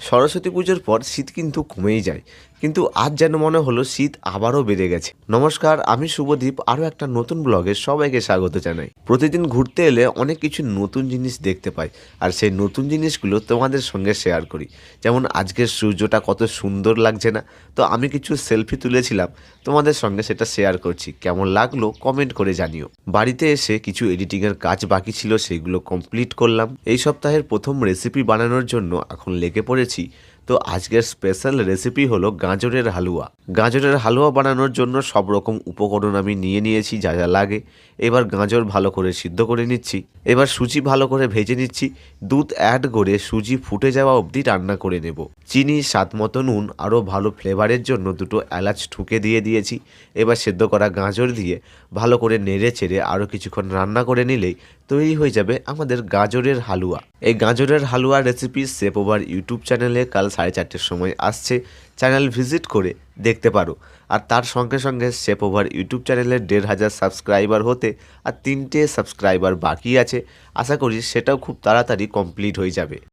সরস্বতী পুজোর পর শীত কিন্তু কমেই যায়, কিন্তু আজ যেন মনে হলো শীত আবারও বেড়ে গেছে। নমস্কার, আমি শুভদীপ আরও একটা নতুন ব্লগে সবাইকে স্বাগত জানাই। প্রতিদিন ঘুরতে এলে অনেক কিছু নতুন জিনিস দেখতে পাই, আর সেই নতুন জিনিসগুলো তোমাদের সঙ্গে শেয়ার করি। যেমন আজকের সূর্যটা কত সুন্দর লাগছে না? তো আমি কিছু সেলফি তুলেছিলাম, তোমাদের সঙ্গে সেটা শেয়ার করছি। কেমন লাগলো কমেন্ট করে জানিও। বাড়িতে এসে কিছু এডিটিংয়ের কাজ বাকি ছিল, সেগুলো কমপ্লিট করলাম। এই সপ্তাহের প্রথম রেসিপি বানানোর জন্য এখন লেগে পড়েছি। তো আজকের স্পেশাল রেসিপি হলো গাজরের হালুয়া। গাজরের হালুয়া বানানোর জন্য সব রকম উপকরণ আমি নিয়ে নিয়েছি, যা যা লাগে। এবার গাজর ভালো করে সিদ্ধ করে নিচ্ছি। এবার সুজি ভালো করে ভেজে নিচ্ছি। দুধ অ্যাড করে সুজি ফুটে যাওয়া অবধি রান্না করে নেব। চিনি, স্বাদ মতো নুন, আরও ভালো ফ্লেভারের জন্য দুটো এলাচ ঠুকে দিয়ে দিয়েছি। এবার সেদ্ধ করা গাজর দিয়ে ভালো করে নেড়ে চেড়ে আরও কিছুক্ষণ রান্না করে নিলেই তৈরি হয়ে যাবে আমাদের গাজরের হালুয়া। এই গাজরের হালুয়া রেসিপি শেপ ওভার ইউটিউব চ্যানেলে কাল 4:30 সময় আসছে। চ্যানেল ভিজিট করে দেখতে পারো। আর তার সঙ্গে সঙ্গে শেপ ওভার ইউটিউব চ্যানেলের 1,500 সাবস্ক্রাইবার হতে আর 3টে সাবস্ক্রাইবার বাকি আছে। আশা করি সেটাও খুব তাড়াতাড়ি কমপ্লিট হয়ে যাবে।